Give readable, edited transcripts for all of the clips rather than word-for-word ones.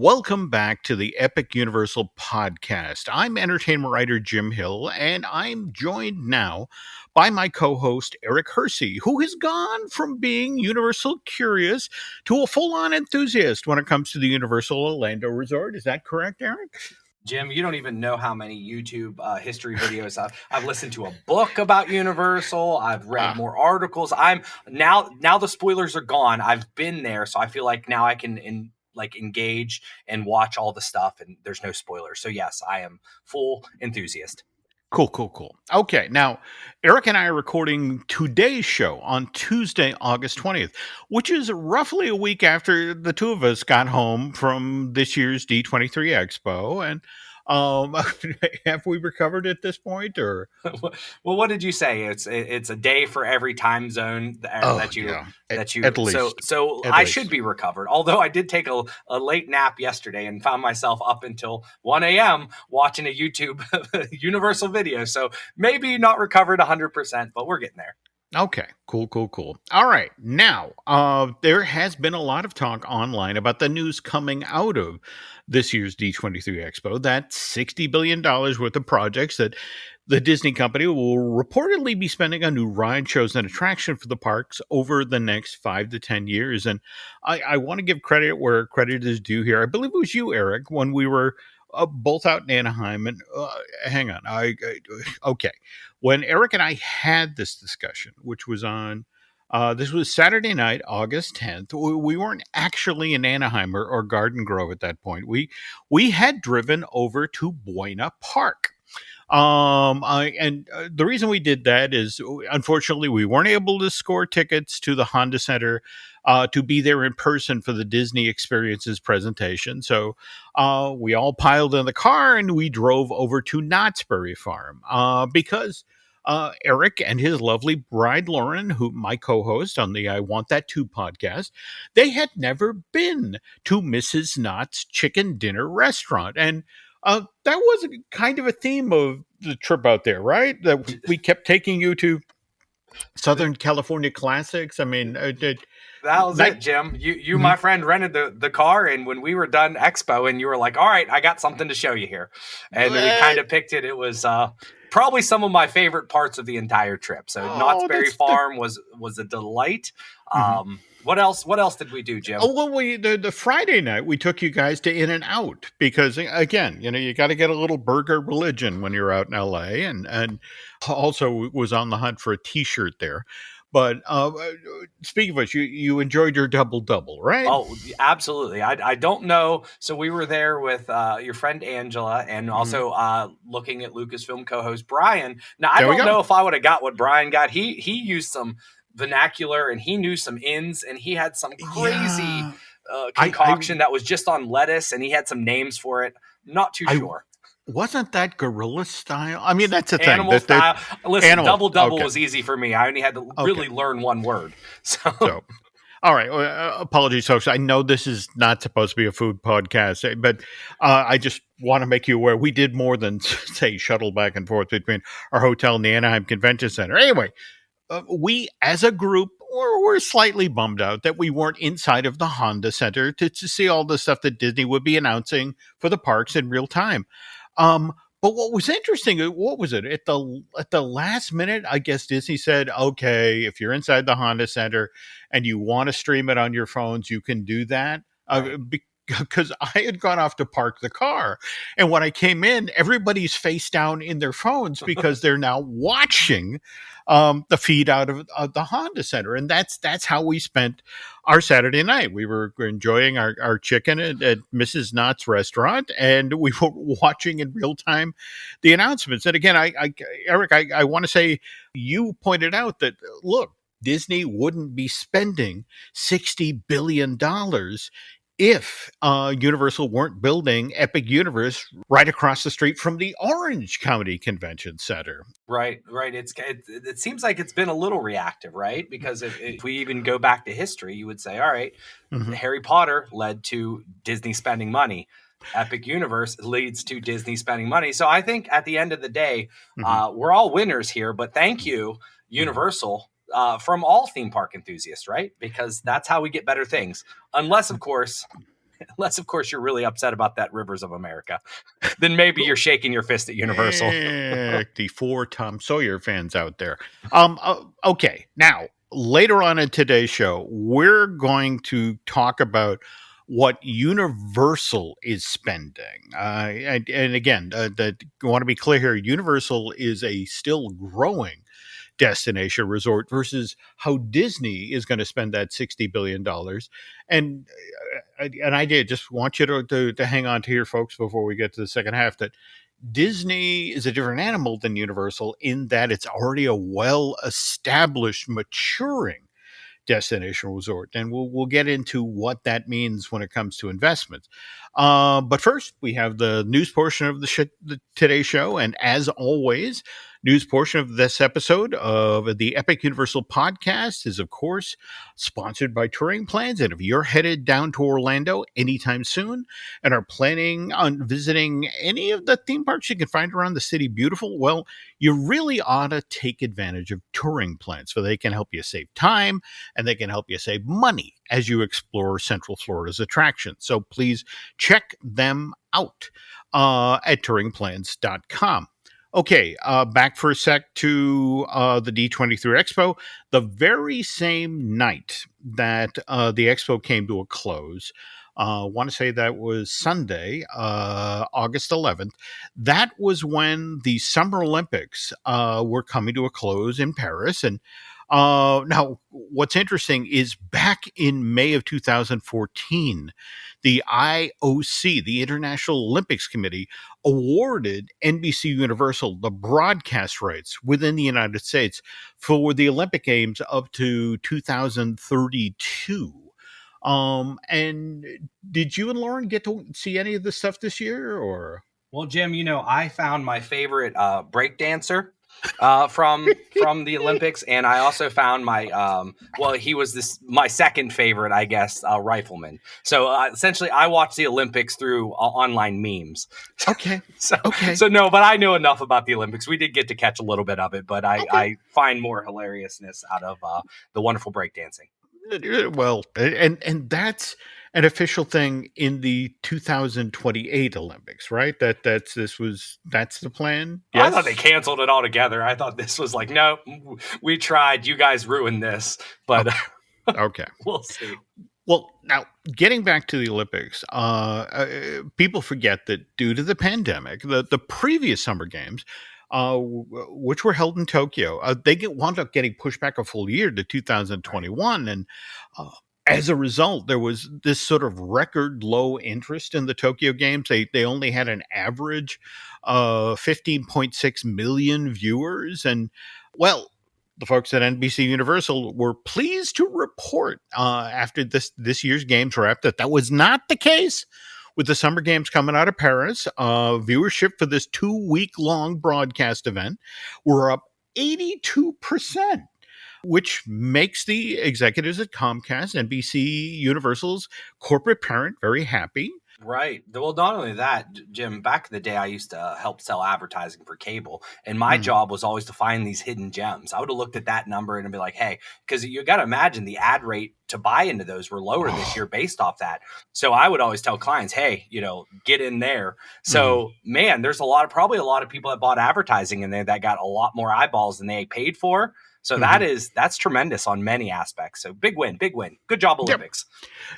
welcome back to the Epic Universal podcast. I'm entertainment writer Jim Hill, and I'm joined now by my co host Eric Hersey, who has gone from being Universal curious to a full on enthusiast when it comes to the Universal Orlando Resort. Is that correct, Eric? Jim, you don't even know how many YouTube history videos I've listened to. A book about Universal. I've read more articles. I'm now the spoilers are gone. I've been there, so I feel like now I can engage and watch all the stuff, and there's no spoilers. So yes, I am full enthusiast. Cool. Okay, now, Eric and I are recording today's show on Tuesday, August 20th, which is roughly a week after the two of us got home from this year's D23 Expo. And have we recovered at this point, or? Well, what did you say? It's a day for every time zone that you at least. So I should be recovered. Although I did take a late nap yesterday and found myself up until 1 a.m. watching a YouTube Universal video. So maybe not recovered 100%, but we're getting there. Okay, cool. All right, now, there has been a lot of talk online about the news coming out of this year's D23 Expo, that $60 billion worth of projects that the Disney company will reportedly be spending on new ride shows and attraction for the parks over the next 5 to 10 years. And I want to give credit where credit is due here. I believe it was you, Eric, when we were both out in Anaheim, and hang on. Okay. When Eric and I had this discussion, which was on, this was Saturday night, August 10th. We weren't actually in Anaheim or Garden Grove at that point. We had driven over to Buena Park. The reason we did that is, unfortunately, we weren't able to score tickets to the Honda Center to be there in person for the Disney Experiences presentation. So we all piled in the car and we drove over to Knott's Berry Farm because Eric and his lovely bride, Lauren, who my co-host on the I Want That Too podcast, they had never been to Mrs. Knott's Chicken Dinner Restaurant. And that was kind of a theme of the trip out there, right? That we kept taking you to Southern California classics. I mean, that was it, Jim. You, my friend, rented the car, and when we were done Expo, and you were like, "All right, I got something to show you here," and we kind of picked it. It was probably some of my favorite parts of the entire trip. So Knott's Berry Farm was a delight. What else did we do, Jim? Oh, well, the Friday night, we took you guys to In-N-Out because, again, you got to get a little burger religion when you're out in L.A. and also was on the hunt for a T-shirt there. But speaking of which, you enjoyed your double-double, right? Oh, absolutely. I don't know. So we were there with your friend Angela and also looking at Lucasfilm co-host Brian. Now, I don't know if I would have got what Brian got. He used some vernacular and he knew some ins and he had some crazy concoction that was just on lettuce and he had some names for it. Not too sure. Wasn't that gorilla style? I mean, that's a thing. Animal style. Listen, double was easy for me. I only had to really learn one word. So. All right. Apologies, folks. I know this is not supposed to be a food podcast, but I just want to make you aware we did more than, say, shuttle back and forth between our hotel and the Anaheim Convention Center. Anyway, we as a group were slightly bummed out that we weren't inside of the Honda Center to see all the stuff that Disney would be announcing for the parks in real time. But what was interesting, what was it? At the last minute, I guess Disney said, okay, if you're inside the Honda Center and you want to stream it on your phones, you can do that. Because I had gone off to park the car. And when I came in, everybody's face down in their phones because they're now watching the feed out of the Honda Center. And that's how we spent our Saturday night. We were enjoying our chicken at Mrs. Knott's restaurant, and we were watching in real time the announcements. And again, Eric, I want to say you pointed out that, look, Disney wouldn't be spending $60 billion if Universal weren't building Epic Universe right across the street from the Orange County Convention Center. Right. It seems like it's been a little reactive, right? Because if we even go back to history, you would say, all right, Harry Potter led to Disney spending money. Epic Universe leads to Disney spending money. So I think at the end of the day, we're all winners here. But thank you, Universal, from all theme park enthusiasts, right? Because that's how we get better things. Unless, of course, Unless, of course, you're really upset about that Rivers of America. Then maybe you're shaking your fist at Universal. The 4 Tom Sawyer fans out there. Okay, now, later on in today's show, we're going to talk about what Universal is spending. And again, I want to be clear here, Universal is a still growing destination resort versus how Disney is going to spend that $60 billion. And I did just want you to hang on to here, folks, before we get to the second half, that Disney is a different animal than Universal in that it's already a well-established, maturing destination resort, and we'll get into what that means when it comes to investments. But first, we have the news portion of the today's show, and as always, news portion of this episode of the Epic Universal podcast is, of course, sponsored by Touring Plans. And if you're headed down to Orlando anytime soon and are planning on visiting any of the theme parks you can find around the city, beautiful, well, you really ought to take advantage of Touring Plans, so they can help you save time and they can help you save money as you explore Central Florida's attractions. So please check them out at touringplans.com. Okay, back for a sec to the D23 Expo. The very same night that the Expo came to a close, I want to say that was Sunday, August 11th. That was when the Summer Olympics were coming to a close in Paris. And now, what's interesting is back in May of 2014, the IOC, the International Olympics Committee, awarded NBCUniversal the broadcast rights within the United States for the Olympic Games up to 2032. And did you and Lauren get to see any of this stuff this year, or? Well, Jim, I found my favorite break dancer from the Olympics, and I also found my he was my second favorite, I guess, rifleman. So essentially, I watched the Olympics through online memes. Okay. So no, but I know enough about the Olympics. We did get to catch a little bit of it, but I find more hilariousness out of the wonderful breakdancing. Well, and that's an official thing in the 2028 Olympics, right? That's the plan. Yes? I thought they canceled it altogether. I thought this was like, no, we tried. You guys ruined this, but okay. We'll see. Well, now getting back to the Olympics, people forget that due to the pandemic, the previous Summer Games, which were held in Tokyo, they wound up getting pushed back a full year to 2021. And as a result, there was this sort of record low interest in the Tokyo Games. They only had an average of 15.6 million viewers. And, well, the folks at NBCUniversal were pleased to report after this year's games wrap that was not the case. With the Summer Games coming out of Paris, viewership for this 2-week-long broadcast event were up 82%, which makes the executives at Comcast, NBC Universal's corporate parent, very happy. Right. Well, not only that, Jim, back in the day, I used to help sell advertising for cable. And my job was always to find these hidden gems. I would have looked at that number and be like, hey, because you got to imagine the ad rate to buy into those were lower this year based off that. So I would always tell clients, hey, get in there. So, man, there's probably a lot of people that bought advertising in there that got a lot more eyeballs than they paid for. So that's tremendous on many aspects. So big win. Good job, Olympics.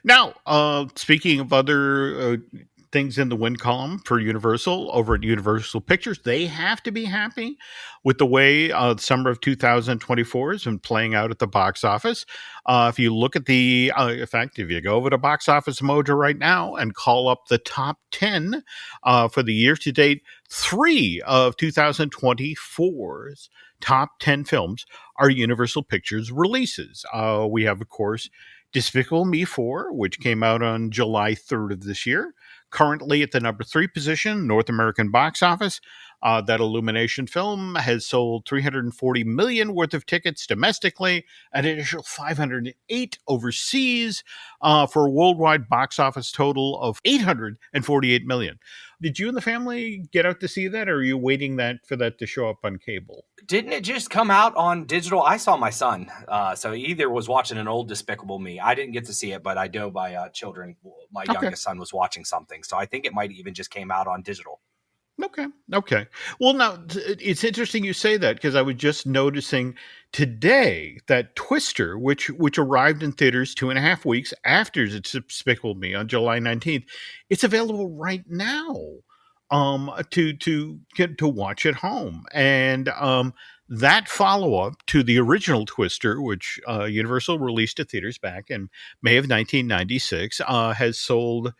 Yep. Now, speaking of other things in the win column for Universal, over at Universal Pictures, they have to be happy with the way the summer of 2024 has been playing out at the box office. If you look at in fact, if you go over to Box Office Mojo right now and call up the top 10 for the year to date, 3 of 2024's top 10 films are Universal Pictures releases. We have, of course, Despicable Me 4, which came out on July 3rd of this year. currently at the number 3 position, North American box office. That Illumination film has sold 340 million worth of tickets domestically, an additional 508 overseas, for a worldwide box office total of 848 million. Did you and the family get out to see that, or are you waiting for that to show up on cable? Didn't it just come out on digital? I saw my son, so he either was watching an old Despicable Me. I didn't get to see it, but I know my children. My youngest son was watching something, so I think it might even just came out on digital. Okay. Well, now it's interesting you say that, because I was just noticing today that Twister, which arrived in theaters 2.5 weeks after it's Despicable Me on July 19th, it's available right now, to watch at home. And that follow up to the original Twister, which Universal released to theaters back in May of 1996, has sold,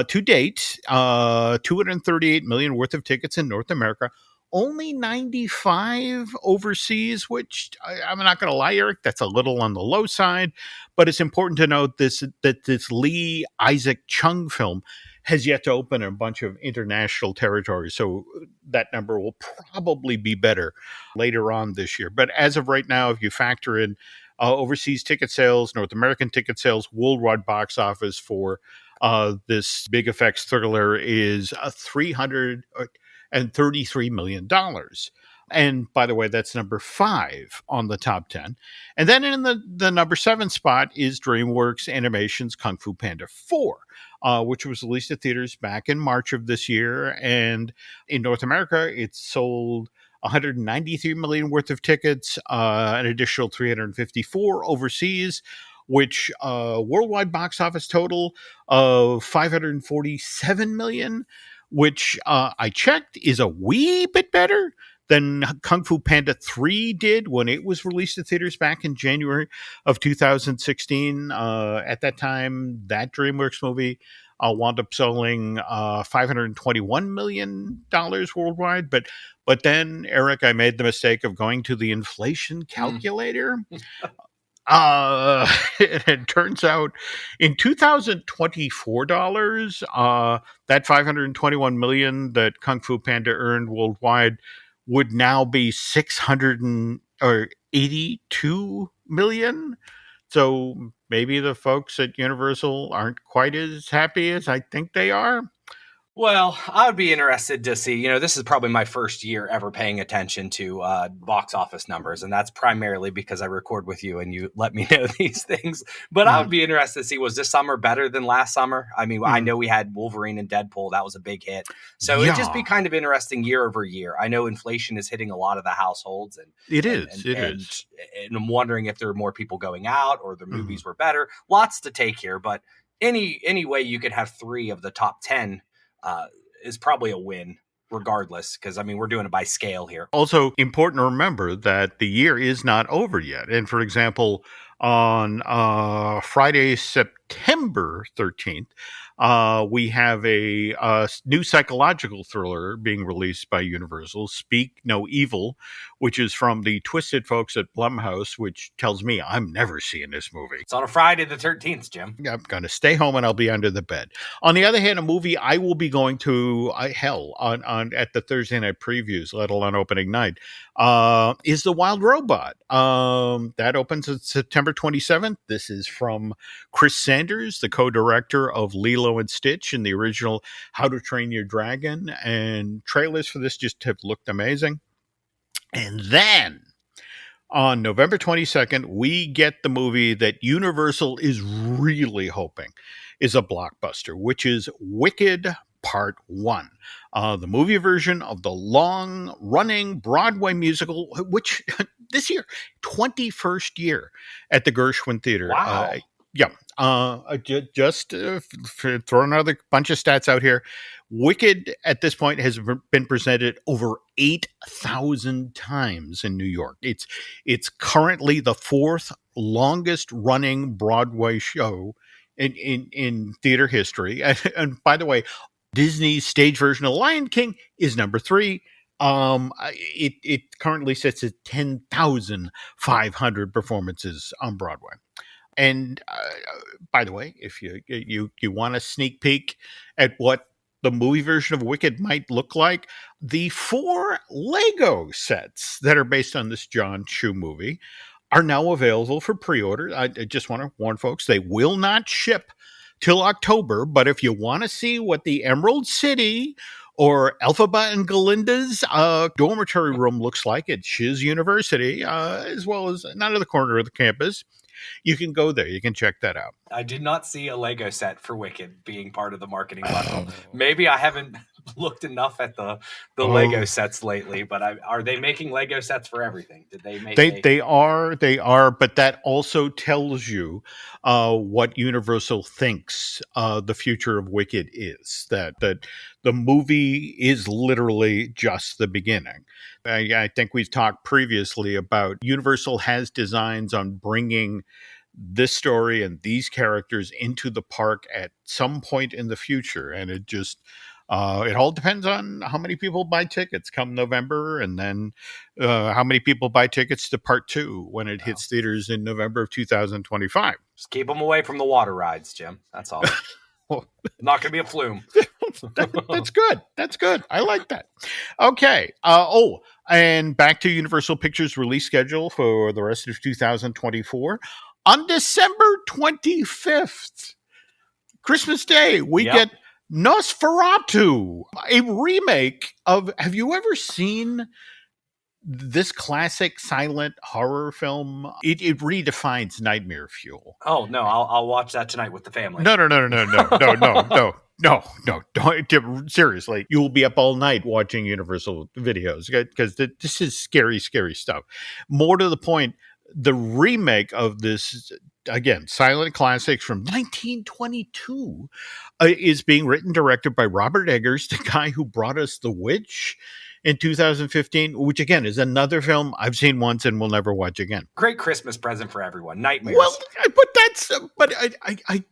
to date, 238 million worth of tickets in North America, only 95 overseas, which I'm not going to lie, Eric, that's a little on the low side. But it's important to note that this Lee Isaac Chung film has yet to open in a bunch of international territories. So that number will probably be better later on this year. But as of right now, if you factor in overseas ticket sales, North American ticket sales, worldwide box office for this big effects thriller is $333 million. And by the way, that's number 5 on the top 10. And then in the number 7 spot is DreamWorks Animation's Kung Fu Panda 4, which was released at theaters back in March of this year. And in North America, it sold 193 million worth of tickets, an additional 354 overseas, which worldwide box office total of 547 million, which I checked is a wee bit better than Kung Fu Panda 3 did when it was released to theaters back in January of 2016. At that time, that DreamWorks movie wound up selling $521 million worldwide. But then, Eric, I made the mistake of going to the inflation calculator. It turns out in 2024 dollars, that 521 million that Kung Fu Panda earned worldwide would now be 682 million. So maybe the folks at Universal aren't quite as happy as I think they are. Well, I would be interested to see, this is probably my first year ever paying attention to box office numbers. And that's primarily because I record with you and you let me know these things. But I would be interested to see, was this summer better than last summer? I mean, I know we had Wolverine and Deadpool. That was a big hit. So it'd just be kind of interesting year over year. I know inflation is hitting a lot of the households. And it is. And I'm wondering if there are more people going out or the movies were better. Lots to take here. But any way you could have 3 of the top 10 is probably a win regardless, because I mean, we're doing it by scale here. Also important to remember that the year is not over yet. And for example, on Friday, September 13th, we have a new psychological thriller being released by Universal, Speak No Evil, which is from the Twisted folks at Blumhouse, which tells me I'm never seeing this movie. It's on a Friday the 13th, Jim. I'm going to stay home and I'll be under the bed. On the other hand, a movie I will be going to on at the Thursday night previews, let alone opening night, is The Wild Robot. That opens on September 27th. This is from Chris Sanders, the co-director of Lilo and Stitch and the original How to Train Your Dragon. And trailers for this just have looked amazing. And then on November 22nd, we get the movie that Universal is really hoping is a blockbuster, which is Wicked Part 1. The movie version of the long-running Broadway musical, which this year, 21st year at the Gershwin Theater. Wow. Just throw another bunch of stats out here. Wicked at this point has been presented over 8,000 times in New York. It's currently the 4th longest running Broadway show in theater history. And by the way, Disney's stage version of Lion King is number 3. It currently sits at 10,500 performances on Broadway. And by the way, if you want a sneak peek at what the movie version of Wicked might look like, the 4 Lego sets that are based on this John Chu movie are now available for pre-order. I just want to warn folks, they will not ship till October, but if you want to see what the Emerald City or Elphaba and Galinda's dormitory room looks like at Shiz University, as well as another corner of the campus, you can go there. You can check that out. I did not see a Lego set for Wicked being part of the marketing bundle. Maybe I haven't looked enough at the Lego sets lately, but are they making Lego sets for everything? Did they make? They are, but that also tells you what Universal thinks the future of Wicked is. That the movie is literally just the beginning. I think we've talked previously about Universal has designs on bringing this story and these characters into the park at some point in the future, and it just it all depends on how many people buy tickets come November, and then how many people buy tickets to part 2 when it hits theaters in November of 2025. Just keep them away from the water rides, Jim. That's all. Not going to be a flume. That's good. That's good. I like that. Okay. And back to Universal Pictures release schedule for the rest of 2024. On December 25th, Christmas Day, we get Nosferatu, a remake of. Have you ever seen this classic silent horror film? It redefines nightmare fuel. Oh no, I'll watch that tonight with the family. No. Don't, seriously, you will be up all night watching Universal videos because this is scary, scary stuff. More to the point, the remake of this, again, silent classics from 1922 is being written, directed by Robert Eggers, the guy who brought us The Witch in 2015, which again is another film I've seen once and will never watch again. Great Christmas present for everyone. Nightmares. Well, but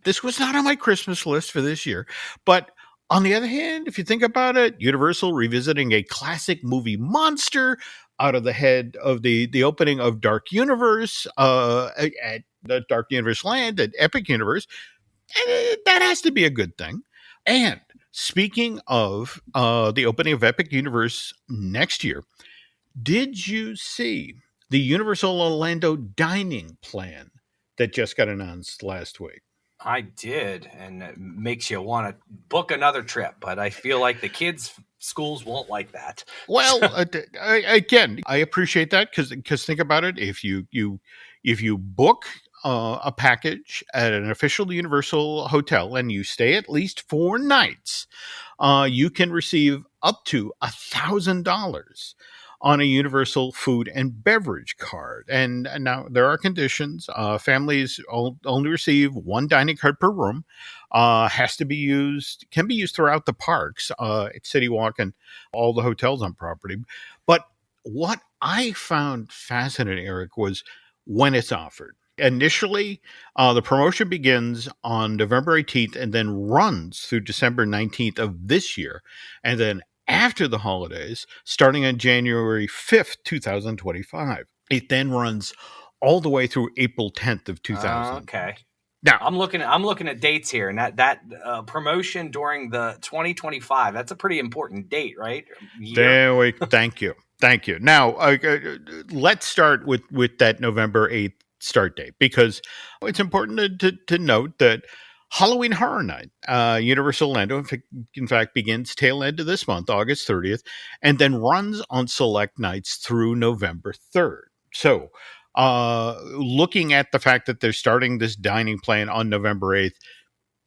this was not on my Christmas list for this year. But on the other hand, if you think about it, Universal revisiting a classic movie monster out of the head of the opening of Dark Universe at the Dark Universe Land at Epic Universe, and that has to be a good thing. And speaking of the opening of Epic Universe next year, did you see the Universal Orlando dining plan that just got announced last week? I did, and it makes you want to book another trip, but I feel like the kids' schools won't like that. Well, again, I appreciate that because think about it: if you book a package at an official Universal hotel and you stay at least 4 nights, you can receive up to $1,000 on a Universal food and beverage card. And now there are conditions. Families only receive 1 dining card per room. Can be used throughout the parks, at City Walk and all the hotels on property. But what I found fascinating, Eric, was when it's offered. Initially, the promotion begins on November 18th and then runs through December 19th of this year. And then after the holidays, starting on January 5th, 2025. It then runs all the way through April 10th of 2000. Okay. Now I'm looking at dates here, and that promotion during the 2025. That's a pretty important date, right? Thank you. Now let's start with that November 8th start date, because it's important to note that Halloween Horror Night, Universal Orlando, in fact, begins tail end of this month, August 30th, and then runs on select nights through November 3rd. So, looking at the fact that they're starting this dining plan on November 8th,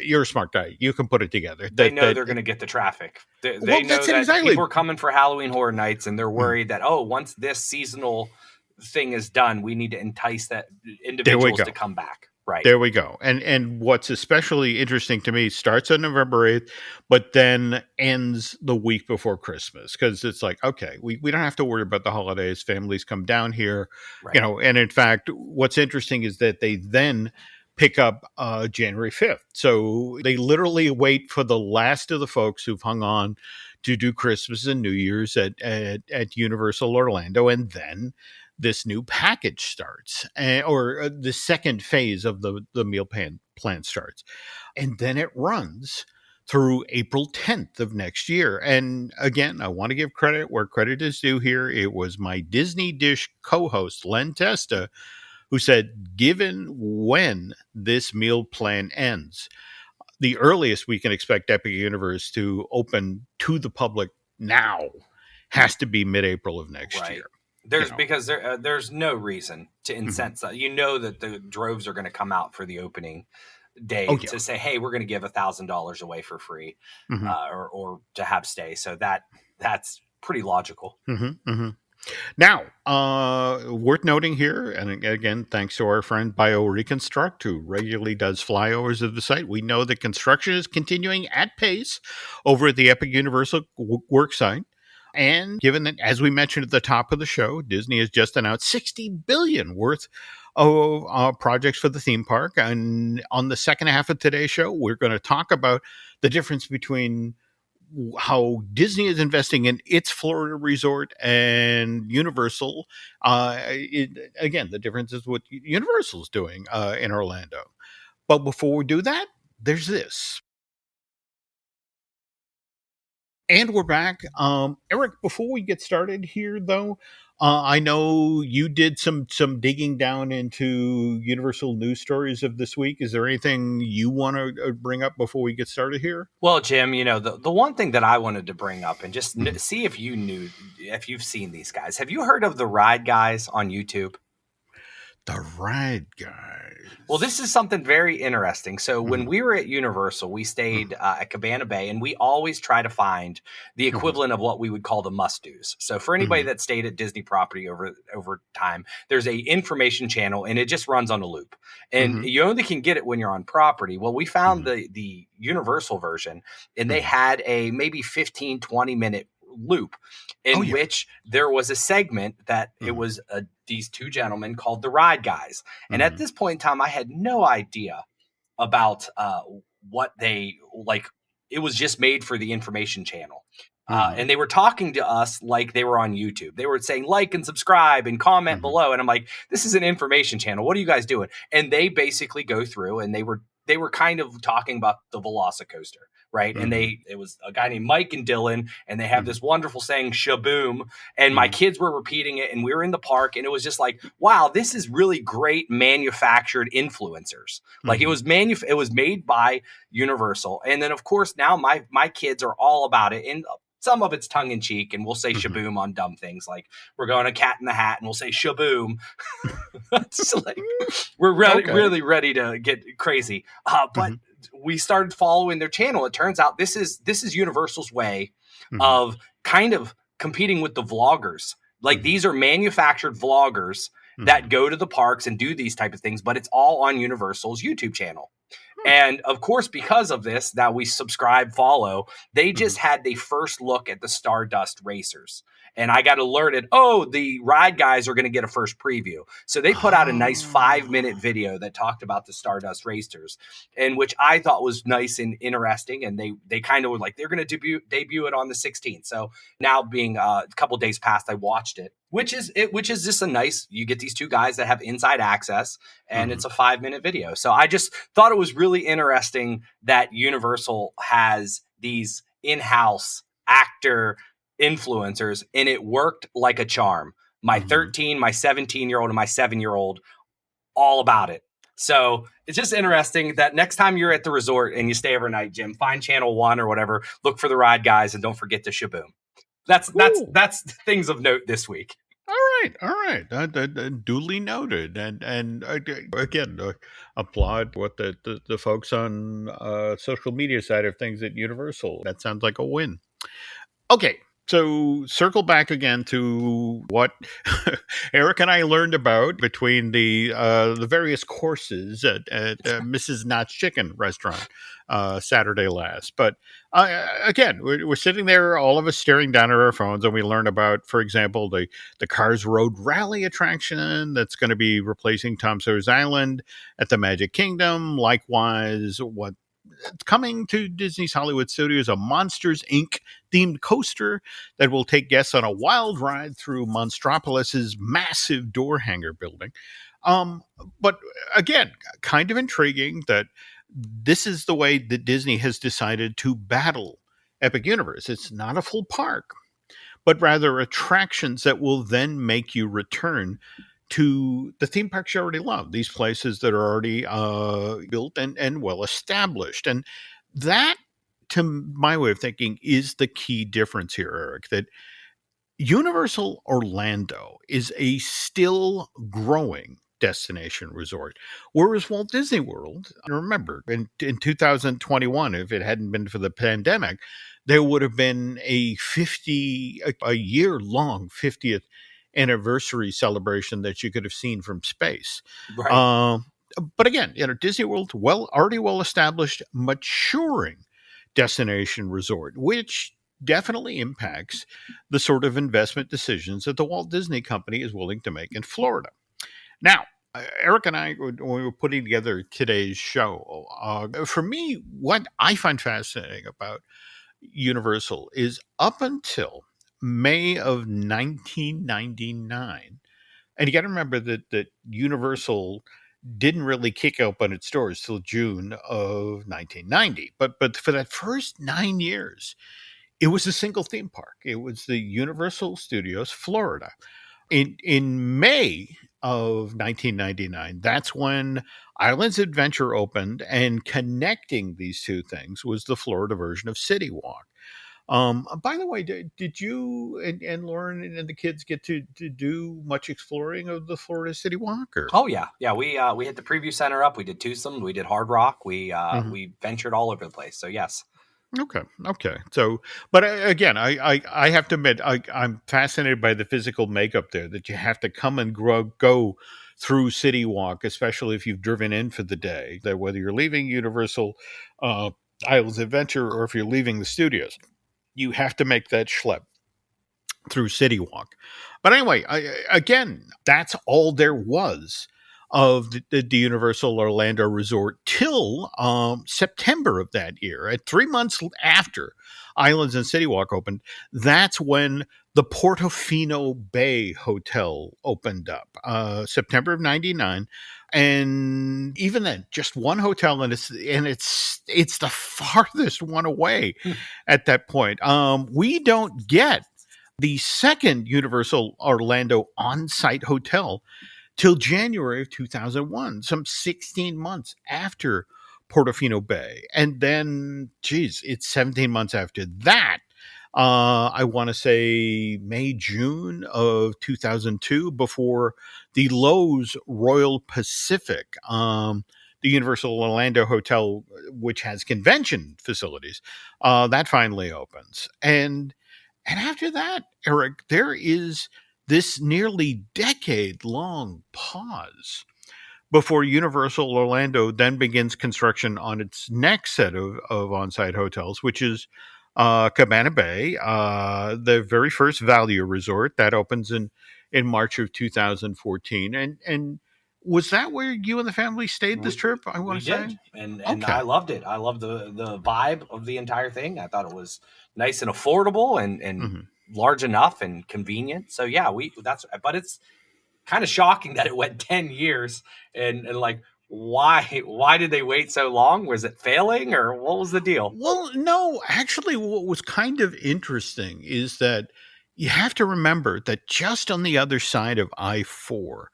you're a smart guy. You can put it together. They know they're going to get the traffic. They know that exactly. People are coming for Halloween Horror Nights, and they're worried that, once this seasonal thing is done, we need to entice that individuals to come back. Right. There we go. And what's especially interesting to me, starts on November 8th, but then ends the week before Christmas. Because it's like, okay, we don't have to worry about the holidays. Families come down here, right. And in fact, what's interesting is that they then pick up January 5th. So they literally wait for the last of the folks who've hung on to do Christmas and New Year's at Universal Orlando. And then this new package starts, or the second phase of the meal plan starts. And then it runs through April 10th of next year. And again, I want to give credit where credit is due here. It was my Disney Dish co-host, Len Testa, who said, given when this meal plan ends, the earliest we can expect Epic Universe to open to the public now has to be mid-April of next year. Because there's no reason to incense that. You know that the droves are going to come out for the opening day to say, hey, we're going to give $1,000 away for free, or to have stay. So that's pretty logical. Now, worth noting here, and again, thanks to our friend BioReconstruct, who regularly does flyovers of the site, we know that construction is continuing at pace over at the Epic Universal worksite. And given that, as we mentioned at the top of the show, Disney has just announced $60 billion worth of projects for the theme park. And on the second half of today's show, we're going to talk about the difference between how Disney is investing in its Florida resort and Universal. Again, the difference is what Universal is doing in Orlando. But before we do that, there's this. And we're back. Eric, before we get started here, though, I know you did some digging down into Universal news stories of this week. Is there anything you want to bring up before we get started here? Well, Jim, the one thing that I wanted to bring up and just see if you've seen these guys. Have you heard of the Ride Guys on YouTube? The Ride Guys. Well, this is something very interesting. So when we were at Universal, we stayed at Cabana Bay, and we always try to find the equivalent of what we would call the must-dos. So for anybody that stayed at Disney property over time, there's a information channel, and it just runs on a loop. And you only can get it when you're on property. Well, we found the Universal version, and they had a maybe 15, 20-minute loop in which there was a segment that it was these two gentlemen called the Ride Guys. And at this point in time, I had no idea about what they like. It was just made for the information channel. And they were talking to us like they were on YouTube. They were saying like and subscribe and comment below. And I'm like, this is an information channel. What are you guys doing? And they basically go through and they were kind of talking about the Velocicoaster. Right. And it was a guy named Mike and Dylan, and they have this wonderful saying, shaboom. And my kids were repeating it, and we were in the park, and it was just like, wow, this is really great manufactured influencers. Like it was made by Universal. And then, of course, now my kids are all about it. And some of it's tongue in cheek, and we'll say shaboom on dumb things like we're going to Cat in the Hat, and we'll say shaboom. So like we're really ready to get crazy. But we started following their channel. It turns out this is Universal's way of kind of competing with the vloggers. Like these are manufactured vloggers that go to the parks and do these type of things, but it's all on Universal's YouTube channel. And of course, because of this, that we subscribe, follow, they just had the first look at the Stardust Racers. And I got alerted, the Ride Guys are going to get a first preview. So they put out a nice 5-minute video that talked about the Stardust Racers, and which I thought was nice and interesting. And they kind of were like, they're going to debut it on the 16th. So now being a couple days past, I watched it. Which is just a nice, you get these two guys that have inside access, and it's a 5-minute video. So I just thought it was really interesting that Universal has these in-house actor influencers, and it worked like a charm. My 13, my 17-year-old, and my 7-year-old, all about it. So it's just interesting that next time you're at the resort and you stay overnight, Jim, find Channel 1 or whatever, look for the Ride Guys, and don't forget to shaboom. That's things of note this week. All right. Duly noted. And again, applaud what the folks on social media side of things at Universal. That sounds like a win. Okay. So circle back again to what Eric and I learned about between the various courses at Mrs. Knott's Chicken restaurant Saturday last. But again, we're sitting there, all of us staring down at our phones, and we learn about, for example, the Cars Road Rally attraction that's going to be replacing Tom Sawyer's Island at the Magic Kingdom. Likewise, what coming to Disney's Hollywood Studios, a Monsters, Inc. themed coaster that will take guests on a wild ride through Monstropolis's massive door hanger building. But again, kind of intriguing that this is the way that Disney has decided to battle Epic Universe. It's not a full park, but rather attractions that will then make you return to the theme parks you already love, these places that are already built and well established. And that, to my way of thinking, is the key difference here, Eric, that Universal Orlando is a still growing destination resort, whereas Walt Disney World, remember, in 2021, if it hadn't been for the pandemic, there would have been a year long 50th anniversary celebration that you could have seen from space. Right. But again, Disney World, already well established, maturing destination resort, which definitely impacts the sort of investment decisions that the Walt Disney Company is willing to make in Florida. Now, Eric and I, when we were putting together today's show, for me, what I find fascinating about Universal is up until May of 1999, and you got to remember that Universal didn't really kick open its doors till June of 1990. But for that first 9 years, it was a single theme park. It was the Universal Studios Florida. In May of 1999, that's when Islands Adventure opened, and connecting these two things was the Florida version of City Walk. By the way, did you and Lauren and the kids get to do much exploring of the Florida City Walk? Or? Oh yeah, yeah. We hit the preview center up. We did Tucson. We did Hard Rock. We ventured all over the place. So yes. Okay. So, but again, I have to admit, I'm fascinated by the physical makeup there, that you have to come and go through City Walk, especially if you've driven in for the day, that whether you're leaving Universal Islands Adventure or if you're leaving the studios, you have to make that schlep through City Walk. But anyway, again, that's all there was of the Universal Orlando Resort till September of that year. At 3 months after Islands and City Walk opened, that's when the Portofino Bay Hotel opened up, September of '99. And even then, just one hotel, and it's the farthest one away at that point. We don't get the second Universal Orlando on-site hotel till January of 2001, some 16 months after Portofino Bay. And then, it's 17 months after that. I want to say May, June of 2002, before the Lowe's Royal Pacific, the Universal Orlando Hotel, which has convention facilities, that finally opens. And after that, Eric, there is this nearly decade-long pause before Universal Orlando then begins construction on its next set of on-site hotels, which is Cabana Bay, the very first value resort that opens in March of 2014. And was that where you and the family stayed this trip? I want to say, and I loved it. I loved the vibe of the entire thing. I thought it was nice and affordable and large enough and convenient. So yeah, but it's kind of shocking that it went 10 years and like, why did they wait so long? Was it failing, or what was the deal? Well, no, actually, what was kind of interesting is that you have to remember that just on the other side of I-4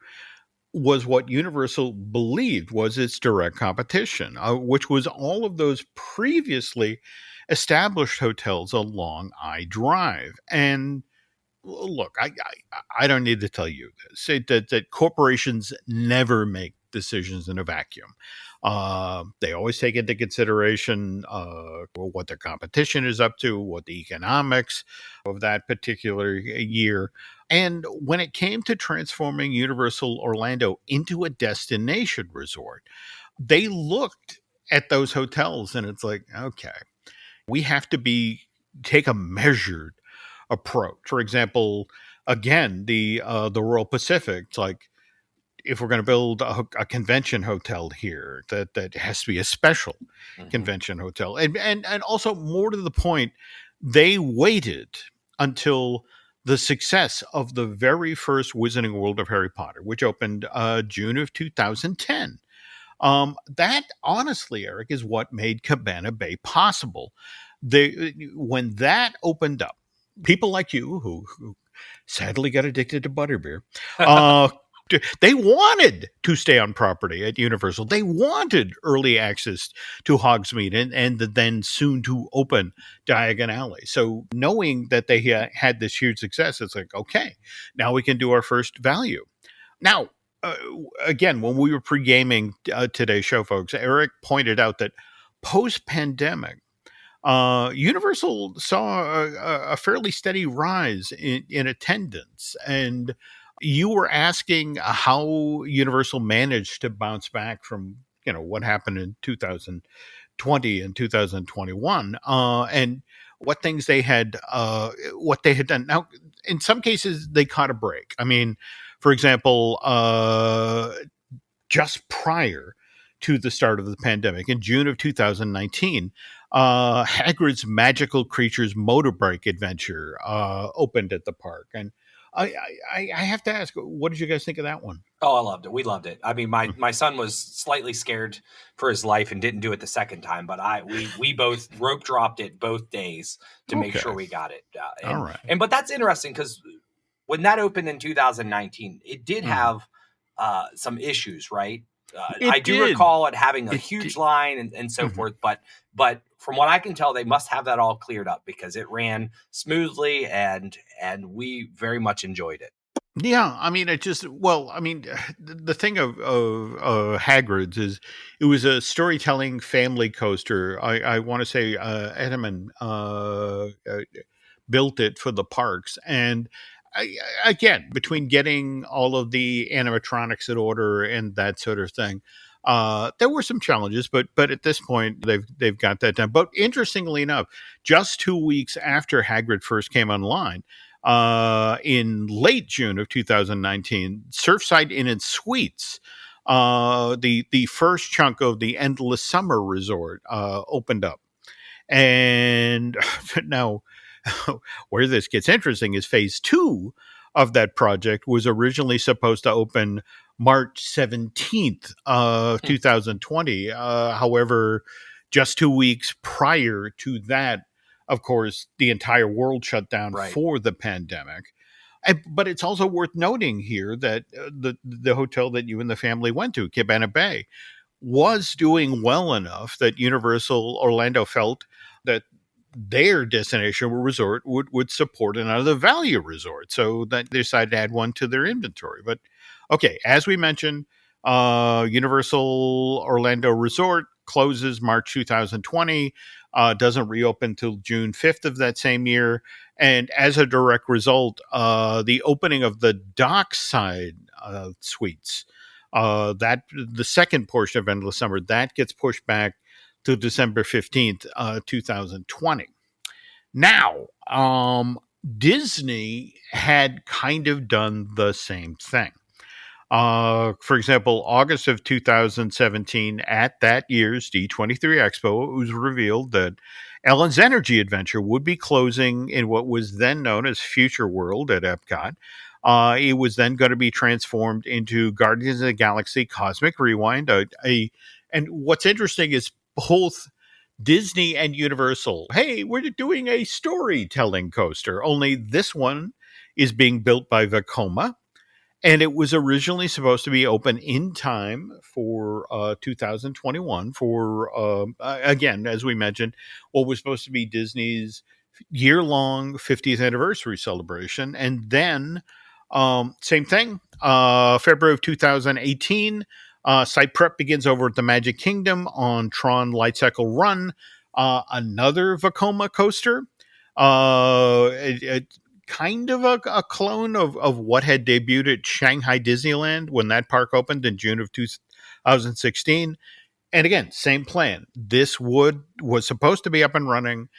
was what Universal believed was its direct competition, which was all of those previously established hotels along I-Drive. And look, I don't need to tell you this, that corporations never make decisions in a vacuum. They always take into consideration what their competition is up to, what the economics of that particular year. And when it came to transforming Universal Orlando into a destination resort, they looked at those hotels and it's like, okay, we have to take a measured approach. For example, again, the Royal Pacific, it's like, if we're going to build a convention hotel here, that has to be a special convention hotel. And also, more to the point, they waited until the success of the very first Wizarding World of Harry Potter, which opened June of 2010. That honestly, Eric, is what made Cabana Bay possible. When that opened up, people like you who sadly got addicted to butterbeer, uh, they wanted to stay on property at Universal. They wanted early access to Hogsmeade and the then soon to open Diagon Alley. So knowing that they had this huge success, it's like, okay, now we can do our first value. Now, uh, again, when we were pre-gaming today's show, folks, Eric pointed out that post-pandemic, Universal saw a fairly steady rise in attendance, and you were asking how Universal managed to bounce back from what happened in 2020 and 2021, and what they had done. Now, in some cases, they caught a break. I mean, for example, just prior to the start of the pandemic, in June of 2019, Hagrid's Magical Creatures Motorbike Adventure opened at the park. And I have to ask, what did you guys think of that one? Oh, I loved it. We loved it. I mean, my son was slightly scared for his life and didn't do it the second time, but we both rope dropped it both days to make sure we got it. All right. But that's interesting because when that opened in 2019, it did have some issues, right? I do recall it having a huge line and so forth, but from what I can tell, they must have that all cleared up because it ran smoothly and we very much enjoyed it. Yeah, I mean, the thing of Hagrid's is it was a storytelling family coaster. I want to say Edelman built it for the parks, and again, between getting all of the animatronics in order and that sort of thing, there were some challenges, but at this point they've got that done. But interestingly enough, just 2 weeks after Hagrid first came online, in late June of 2019, Surfside Inn and Suites, the first chunk of the Endless Summer Resort, opened up, and now where this gets interesting is phase 2 of that project was originally supposed to open March 17th, 2020. However, just 2 weeks prior to that, of course, the entire world shut down for the pandemic. But it's also worth noting here that the hotel that you and the family went to, Cabana Bay, was doing well enough that Universal Orlando felt that their destination resort would support another value resort. So that they decided to add one to their inventory. But okay, as we mentioned, Universal Orlando Resort closes March 2020, doesn't reopen till June 5th of that same year. And as a direct result, the opening of the Dockside Suites, that the second portion of Endless Summer, that gets pushed back to December 15th, 2020. Now, Disney had kind of done the same thing. For example, August of 2017, at that year's D23 Expo, it was revealed that Ellen's Energy Adventure would be closing in what was then known as Future World at Epcot. It was then going to be transformed into Guardians of the Galaxy Cosmic Rewind. And what's interesting is both Disney and Universal, hey, we're doing a storytelling coaster, only this one is being built by Vekoma. And it was originally supposed to be open in time for 2021 for, again, as we mentioned, what was supposed to be Disney's year-long 50th anniversary celebration. And then, same thing, February of 2018, site prep begins over at the Magic Kingdom on Tron Light Cycle Run, another Vekoma coaster. Kind of a clone of what had debuted at Shanghai Disneyland when that park opened in June of 2016. And again, same plan. This was supposed to be up and running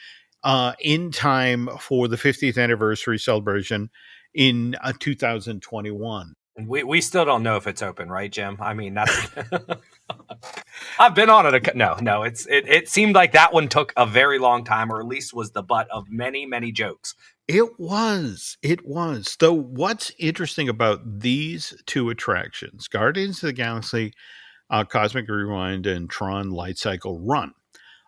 in time for the 50th anniversary celebration in 2021. We still don't know if it's open, right, Jim? I mean, that's I've been on it. No, it seemed like that one took a very long time, or at least was the butt of many jokes. It was. Though what's interesting about these two attractions, Guardians of the Galaxy Cosmic Rewind and Tron Light Cycle Run.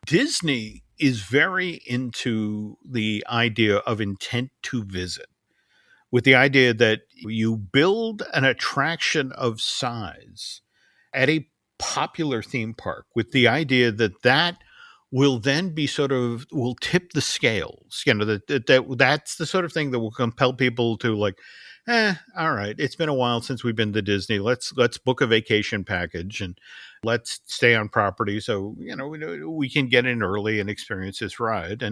Disney is very into the idea of intent to visit, with the idea that you build an attraction of size at a popular theme park with the idea that that will then be will tip the scales. That's the sort of thing that will compel people to all right, it's been a while since we've been to Disney. Let's book a vacation package and let's stay on property so we can get in early and experience this ride.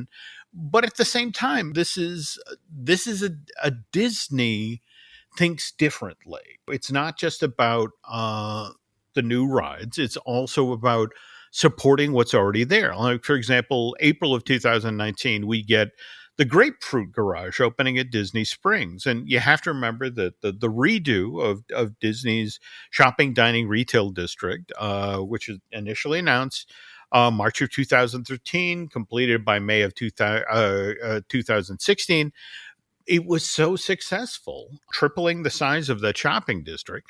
But at the same time, this is a Disney thinks differently. It's not just about the new rides. It's also about supporting what's already there. Like, for example, April of 2019, we get the Grapefruit Garage opening at Disney Springs. And you have to remember that the redo of Disney's shopping, dining, retail district, which is initially announced March of 2013, completed by May of 2016, it was so successful, tripling the size of the shopping district,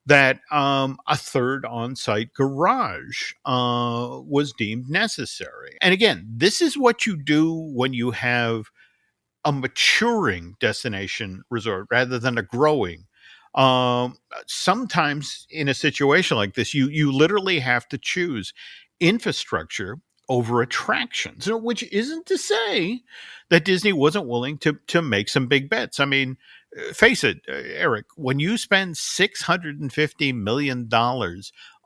that a third on-site garage was deemed necessary. And again, this is what you do when you have a maturing destination resort rather than a growing. Sometimes in a situation like this, you literally have to choose infrastructure over attractions, which isn't to say that Disney wasn't willing to make some big bets. I mean, face it, Eric, when you spend $650 million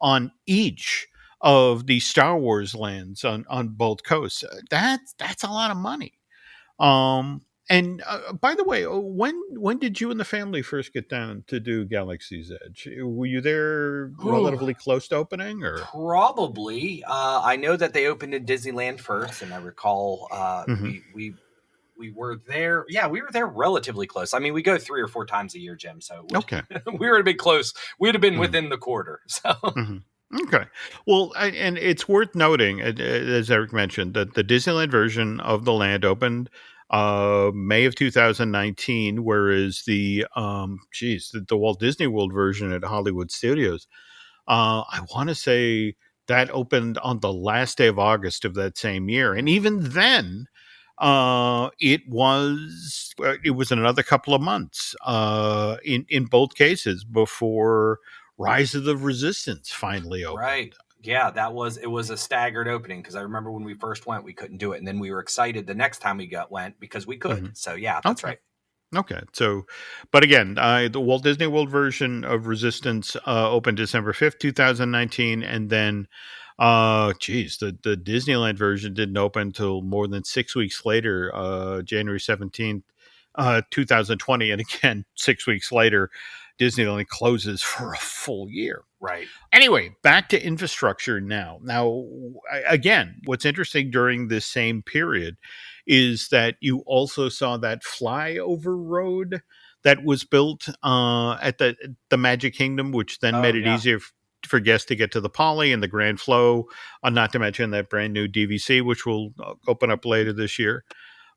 on each of the Star Wars lands on both coasts, that's a lot of money. And by the way, when did you and the family first get down to do Galaxy's Edge? Were you there relatively close to opening, or probably? I know that they opened in Disneyland first, and I recall we were there. Yeah, we were there relatively close. I mean, we go 3 or 4 times a year, Jim. So okay, we were a bit close. We'd have been within the quarter. So. Okay. Well, and it's worth noting, as Eric mentioned, that the Disneyland version of the land opened May of 2019, whereas the Walt Disney World version at Hollywood Studios, I want to say that opened on the last day of August of that same year. And even then, it was another couple of months in both cases before Rise of the Resistance finally opened. Right. Yeah, it was a staggered opening, because I remember when we first went, we couldn't do it. And then we were excited the next time we went because we could. Mm-hmm. So yeah, that's right. Okay. So, but again, the Walt Disney World version of Resistance opened December 5th, 2019. And then, the Disneyland version didn't open until more than 6 weeks later, January 17th, 2020. And again, 6 weeks later, Disneyland closes for a full year. Right. Anyway, back to infrastructure now. Now, again, what's interesting during this same period is that you also saw that flyover road that was built at the Magic Kingdom, which then made it easier for guests to get to the Poly and the Grand Flow, not to mention that brand new DVC, which will open up later this year.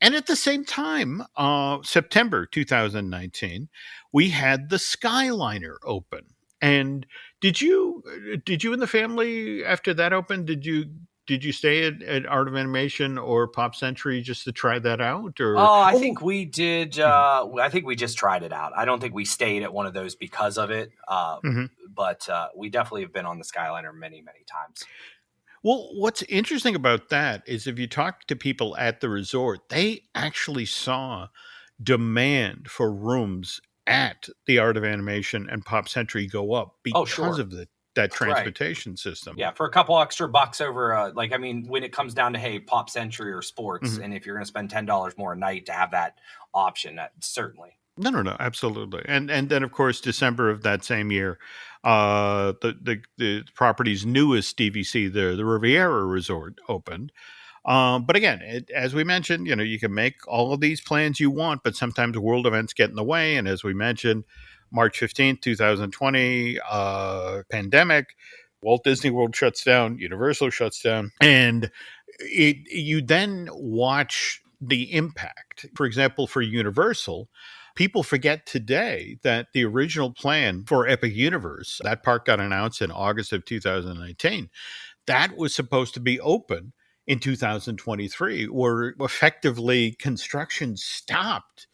And at the same time, September 2019, we had the Skyliner open. And did you and the family, after that opened, did you stay at Art of Animation or Pop Century just to try that out? Or I think we did. I think we just tried it out. I don't think we stayed at one of those because of it. But we definitely have been on the Skyliner many, many times. Well, what's interesting about that is if you talk to people at the resort, they actually saw demand for rooms at the Art of Animation and Pop Century go up because of that transportation system. Yeah, for a couple extra bucks over, when it comes down to, hey, Pop Century or sports, and if you're going to spend $10 more a night to have that option, certainly. No, absolutely. And then, of course, December of that same year, the property's newest DVC, the Riviera Resort, opened. But again, as we mentioned, you can make all of these plans you want, but sometimes world events get in the way. And as we mentioned, March 15th, 2020, pandemic, Walt Disney World shuts down, Universal shuts down, and you then watch the impact. For example, for Universal, People forget today that the original plan for Epic Universe, that park got announced in August of 2019, that was supposed to be open in 2023, where effectively construction stopped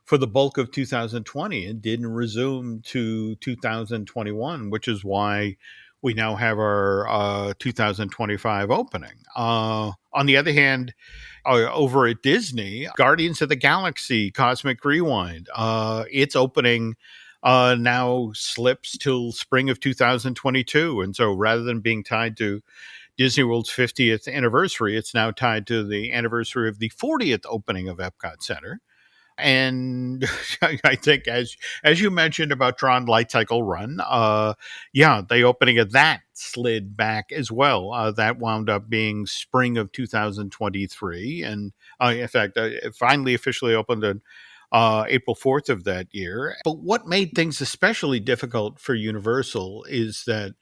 for the bulk of 2020 and didn't resume to 2021, which is why we now have our 2025 opening. On the other hand, over at Disney, Guardians of the Galaxy Cosmic Rewind, its opening now slips till spring of 2022. And so rather than being tied to Disney World's 50th anniversary, it's now tied to the anniversary of the 40th opening of Epcot Center. And I think, as you mentioned about Tron Light Cycle Run, the opening of that slid back as well. That wound up being spring of 2023, and in fact, it finally officially opened on April 4th of that year. But what made things especially difficult for Universal is that,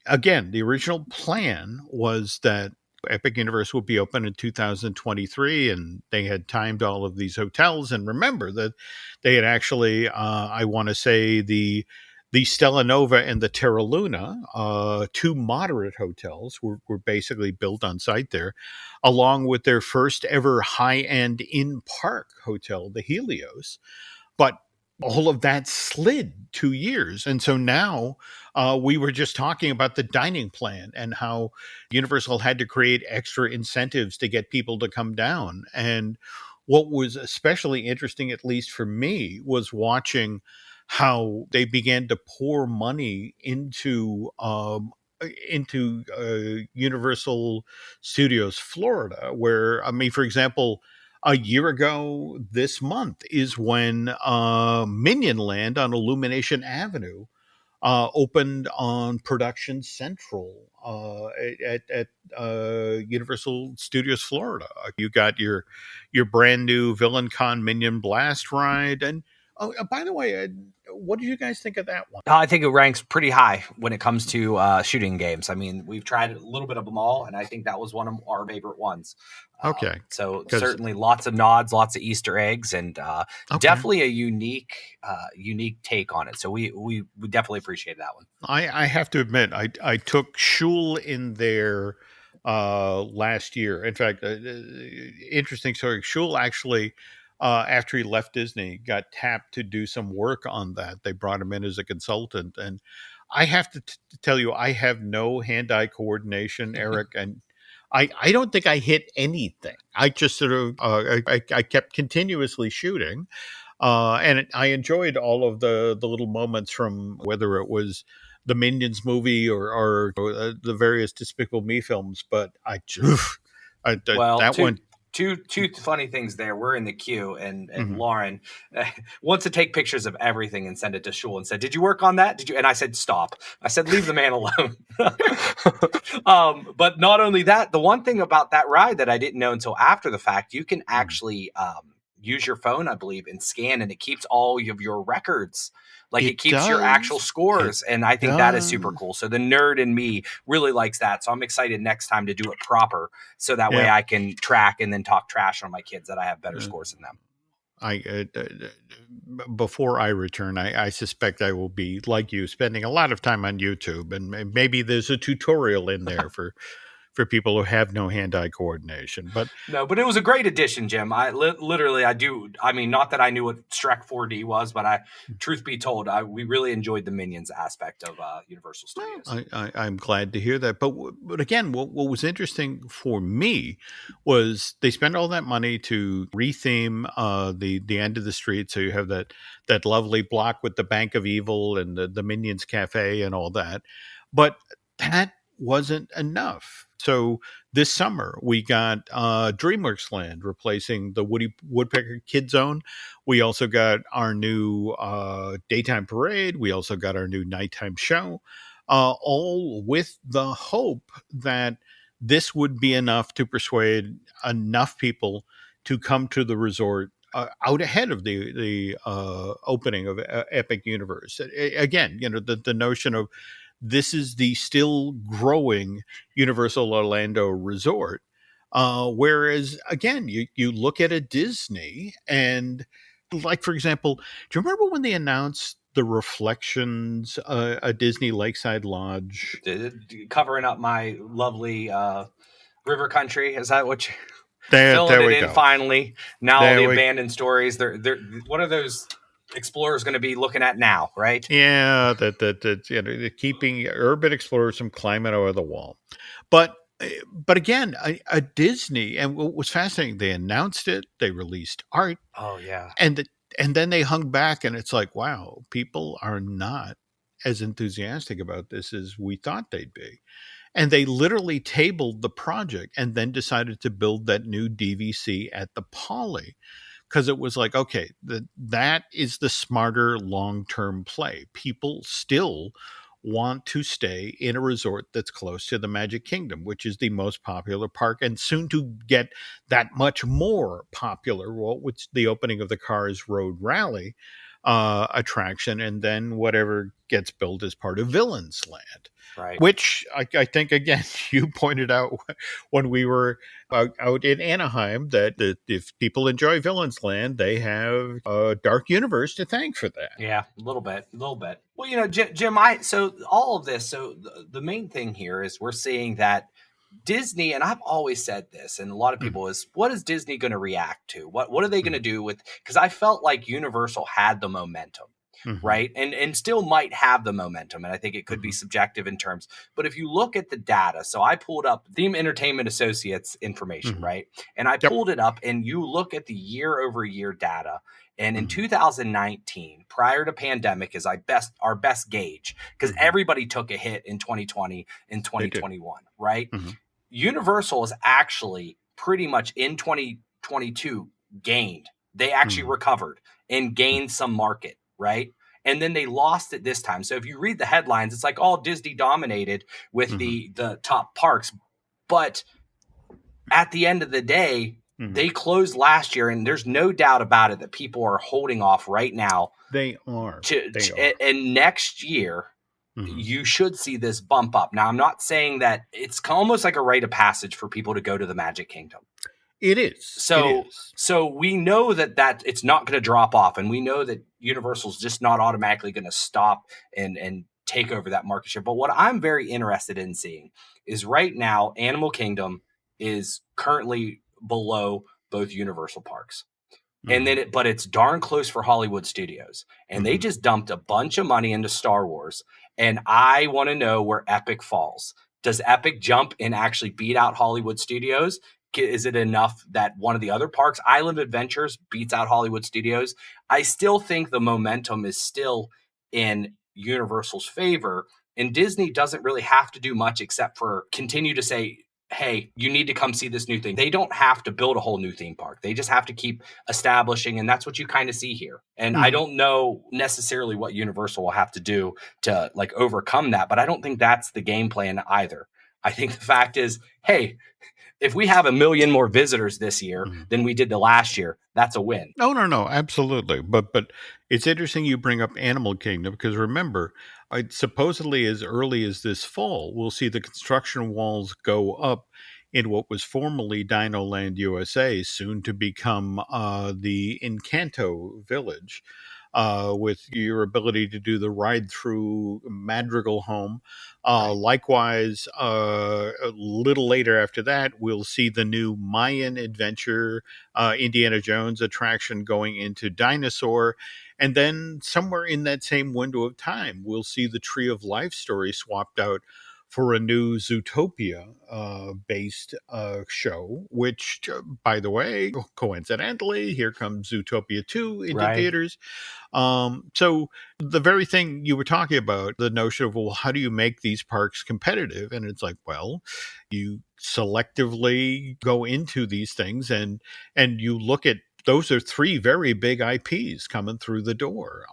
again, the original plan was that Epic Universe would be open in 2023, and they had timed all of these hotels. And remember that they had actually, I want to say, the Stella Nova and the Terra Luna, two moderate hotels, were basically built on site there, along with their first ever high-end in-park hotel, the Helios. But all of that slid 2 years. And so now we were just talking about the dining plan and how Universal had to create extra incentives to get people to come down. And what was especially interesting, at least for me, was watching how they began to pour money into Universal Studios Florida, where, I mean, for example, a year ago this month is when Minion Land on Illumination Avenue opened on Production Central at Universal Studios Florida. You got your brand new Villain Con Minion Blast ride. And by the way, what did you guys think of that one? I think it ranks pretty high when it comes to shooting games. I mean, we've tried a little bit of them all, and I think that was one of our favorite ones. Okay. So certainly lots of nods, lots of Easter eggs, and definitely a unique take on it. So we definitely appreciate that one. I have to admit, I took Shul in there last year. In fact, interesting story. Shul actually, after he left Disney, got tapped to do some work on that. They brought him in as a consultant, and I have to tell you, I have no hand-eye coordination, Eric, and I don't think I hit anything. I just sort of I kept continuously shooting, and I enjoyed all of the little moments, from whether it was the Minions movie or the various Despicable Me films. But that one. Two funny things there. We're in the queue, and Lauren wants to take pictures of everything and send it to Shul and said, "Did you work on that? Did you?" And I said, "Stop." I said, "Leave the man alone." But not only that, the one thing about that ride that I didn't know until after the fact, you can actually use your phone, I believe, and scan, and it keeps all of your records. Like it keeps your actual scores. And I think that is super cool. So the nerd in me really likes that. So I'm excited next time to do it proper. So that way I can track and then talk trash on my kids that I have better scores than them. Before I return, I suspect I will be, like you, spending a lot of time on YouTube. And maybe there's a tutorial in there for people who have no hand-eye coordination. But it was a great addition, Jim. I mean, not that I knew what Shrek 4D was, but truth be told, we really enjoyed the Minions aspect of Universal Studios. I'm glad to hear that. But again, what was interesting for me was they spent all that money to retheme the end of the street. So you have that lovely block with the Bank of Evil and the Minions Cafe and all that. But that wasn't enough. So this summer we got DreamWorks Land replacing the Woody Woodpecker Kid Zone. We also got our new daytime parade. We also got our new nighttime show, all with the hope that this would be enough to persuade enough people to come to the resort out ahead of the opening of Epic Universe. Again, the notion of this is the still growing Universal Orlando Resort. Whereas, again, you look at a Disney and Like, for example, do you remember when they announced the Reflections, a Disney Lakeside Lodge? Covering up my lovely river country. Is that what you There filling it we in go. finally? Now all There the we abandoned stories. They're what are those explorers going to be looking at now, right? Yeah, that you know, keeping urban explorers from climbing over the wall. But again, a Disney, and what was fascinating, they announced it, they released art, Oh yeah, and and then they hung back, and it's like, wow, people are not as enthusiastic about this as we thought they'd be. And they literally tabled the project and then decided to build that new DVC at the Poly, because it was like, okay, that is the smarter long-term play. People still want to stay in a resort that's close to the Magic Kingdom, which is the most popular park and soon to get that much more popular, well, with the opening of the Cars Road Rally attraction, and then whatever gets built as part of Villains Land. right. Which I think, again, you pointed out when we were out in Anaheim that if people enjoy Villains Land, they have a Dark Universe to thank for that. Yeah, a little bit. Well, Jim, so all of this. So the main thing here is we're seeing that Disney, and I've always said this, and a lot of Mm-hmm. people is, what is Disney going to react to? What are they going to do with? Because I felt like Universal had the momentum, Mm-hmm. right, and still might have the momentum, and I think it could be Mm-hmm. subjective in terms. But if you look at the data, so I pulled up Theme Entertainment Associates information, Mm-hmm. right, and I Yep. pulled it up, and you look at the year-over-year data. And in Mm-hmm. 2019, prior to pandemic, is our best gauge because Mm-hmm. everybody took a hit in 2020 and They did. 2021, right? Mm-hmm. Universal is actually pretty much in 2022 gained. They actually Mm-hmm. recovered and gained some market, right? And then they lost it this time. So if you read the headlines, it's like all Disney dominated with Mm-hmm. the top parks. But at the end of the day, Mm-hmm. they closed last year, and there's no doubt about it that people are holding off right now. They are. They are. And next year, Mm-hmm. you should see this bump up. Now, I'm not saying that it's almost like a rite of passage for people to go to the Magic Kingdom. It is. So we know that it's not going to drop off, and we know that Universal's just not automatically going to stop and take over that market share. But what I'm very interested in seeing is right now, Animal Kingdom is currently below both Universal parks. And then but it's darn close for Hollywood Studios. And they just dumped a bunch of money into Star Wars. And I want to know where Epic falls. Does Epic jump and actually beat out Hollywood Studios? Is it enough that one of the other parks, Island Adventures, beats out Hollywood Studios? I still think the momentum is still in Universal's favor. And Disney doesn't really have to do much except for continue to say, hey, you need to come see this new thing. They don't have to build a whole new theme park. They just have to keep establishing, and that's what you kind of see here. And I don't know necessarily what Universal will have to do to like overcome that, but I don't think that's the game plan either. I think the fact is, hey, if we have 1 million more visitors this year than we did the last year, that's a win. No, absolutely. But it's interesting you bring up Animal Kingdom, because remember, supposedly as early as this fall, we'll see the construction walls go up in what was formerly Dino Land USA, soon to become the Encanto Village. With your ability to do the ride through Madrigal Home. Likewise, a little later after that, we'll see the new Mayan Adventure Indiana Jones attraction going into Dinosaur. And then somewhere in that same window of time, we'll see the Tree of Life story swapped out for a new Zootopia based show, which, by the way, coincidentally, here comes Zootopia 2 into theaters. So the very thing you were talking about, the notion of, well, how do you make these parks competitive? And it's like, well, you selectively go into these things and you look at, those are 3 very big IPs coming through the door.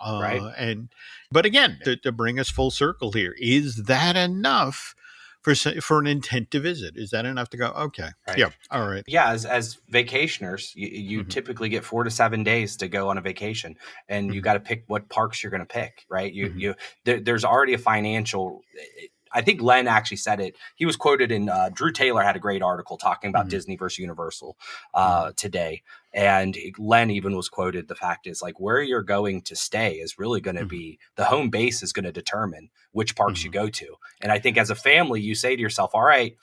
But again, to bring us full circle here, is that enough for an intent to visit? Is that enough to go, okay, yeah, all right. Yeah, as vacationers, you typically get 4 to 7 days to go on a vacation, and you got to pick what parks you're going to pick, right? There's already a financial. I think Len actually said it. He was quoted in Drew Taylor had a great article talking about Disney versus Universal today. And Len even was quoted, the fact is, like, where you're going to stay is really going to be, the home base is going to determine which parks you go to. And I think as a family, you say to yourself, all right,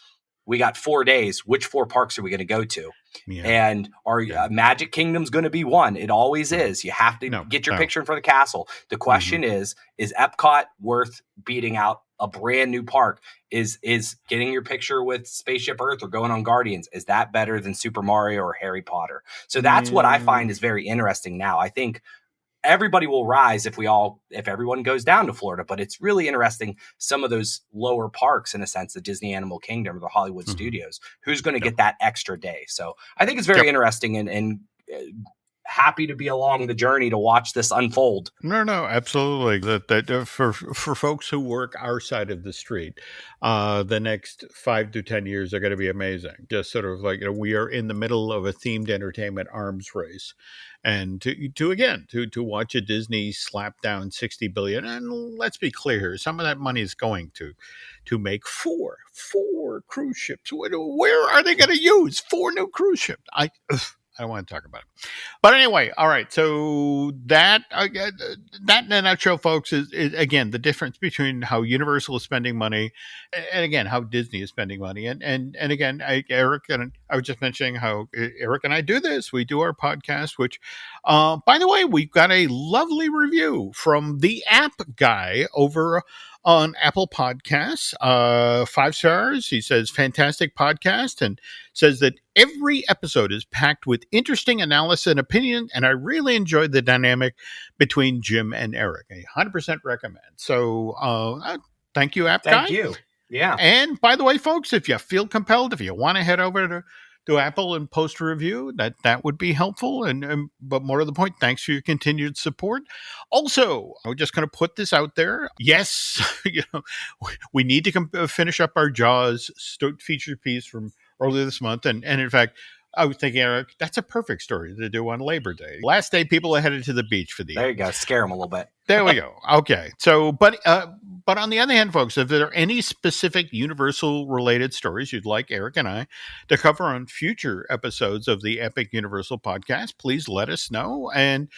we got 4 days. Which 4 parks are we going to go to? Yeah. And our Magic Kingdom's going to be one. It always is. You have to get your picture in front of the castle. The question is Epcot worth beating out a brand new park? Is getting your picture with Spaceship Earth or going on Guardians, is that better than Super Mario or Harry Potter? So that's what I find is very interesting now. I think everybody will rise if everyone goes down to Florida, but it's really interesting. Some of those lower parks, in a sense, the Disney Animal Kingdom or the Hollywood Studios, who's going to get that extra day. So I think it's very interesting and happy to be along the journey to watch this unfold. No, absolutely. That for folks who work our side of the street, the next 5 to 10 years are going to be amazing. Just sort of like, we are in the middle of a themed entertainment arms race, and to watch a Disney slap down $60 billion. And let's be clear here, some of that money is going to make four cruise ships. Where are they going to use 4 new cruise ships? I don't want to talk about it. But anyway, all right. So that in a nutshell, folks, is again the difference between how Universal is spending money and again how Disney is spending money. And again, Eric and I was just mentioning how Eric and I do this. We do our podcast, which, by the way, we've got a lovely review from the app guy over on Apple Podcasts, 5 stars. He says, fantastic podcast, and says that every episode is packed with interesting analysis and opinion, and I really enjoyed the dynamic between Jim and Eric. I 100% recommend. So thank you, App Guy. Thank you. Yeah. And by the way, folks, if you feel compelled, if you want to head over to Apple and post a review, that would be helpful. But more to the point, thanks for your continued support. Also, I'm just going to put this out there. Yes, we need to finish up our Jaws feature piece from earlier this month. And in fact, I was thinking, Eric, that's a perfect story to do on Labor Day. Last day, people are headed to the beach for the There you go. Scare them a little bit. There we go. Okay. So, but on the other hand, folks, if there are any specific Universal related stories you'd like Eric and I to cover on future episodes of the Epic Universal podcast, please let us know. And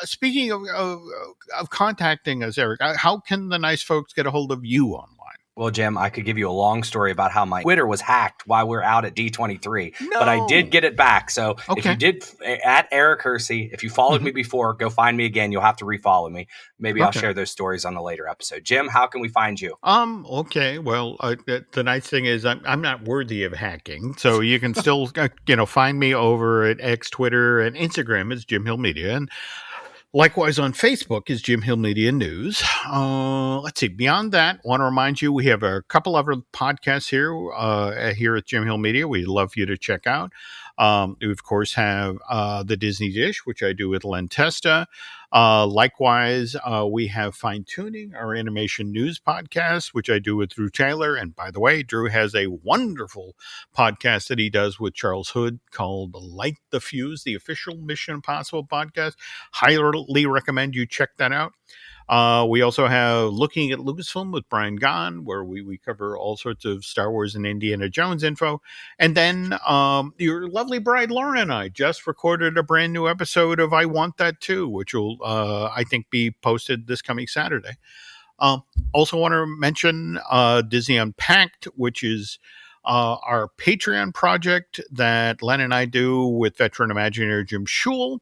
speaking of contacting us, Eric, how can the nice folks get a hold of you online? Well, Jim, I could give you a long story about how my Twitter was hacked while we were out at D23, but I did get it back. So if you did, at Eric Hersey, if you followed me before, go find me again. You'll have to refollow me. Maybe I'll share those stories on a later episode. Jim, how can we find you? Okay. Well, the nice thing is I'm not worthy of hacking, so you can still, find me over at X, Twitter, and Instagram as Jim Hill Media. And likewise, on Facebook is Jim Hill Media News. Let's see. Beyond that, I want to remind you we have a couple other podcasts here at Jim Hill Media. We'd love for you to check out. We, of course, have The Disney Dish, which I do with Len Testa. Likewise, we have Fine Tuning, our animation news podcast, which I do with Drew Taylor. And by the way, Drew has a wonderful podcast that he does with Charles Hood called Light the Fuse, the official Mission Impossible podcast. Highly recommend you check that out. We also have Looking at Lucasfilm with Brian Gahn, where we cover all sorts of Star Wars and Indiana Jones info. And then your lovely bride, Lauren, and I just recorded a brand new episode of I Want That Too, which will, I think, be posted this coming Saturday. Also want to mention Disney Unpacked, which is our Patreon project that Len and I do with veteran Imagineer Jim Schul.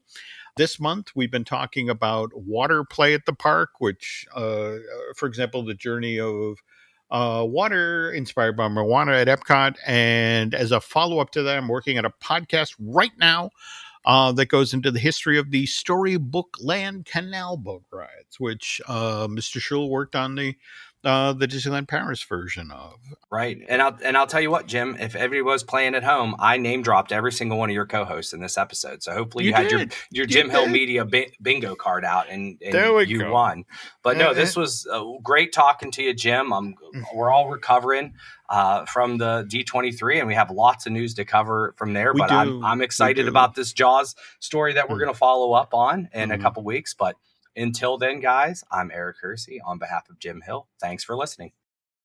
This month, we've been talking about water play at the park, which, for example, the journey of water inspired by Moana at Epcot. And as a follow-up to that, I'm working on a podcast right now that goes into the history of the Storybook Land Canal boat rides, which Mr. Schul worked on the Disneyland Paris version of. Right. And I'll tell you what, Jim, if everybody was playing at home, I name dropped every single one of your co-hosts in this episode. So hopefully you had your Jim Hill Media bingo card out and you won. But no, this was great talking to you, Jim. We're all recovering from the D23 and we have lots of news to cover from there. But I'm excited about this Jaws story that we're going to follow up on in a couple weeks. But until then, guys, I'm Eric Hersey on behalf of Jim Hill. Thanks for listening.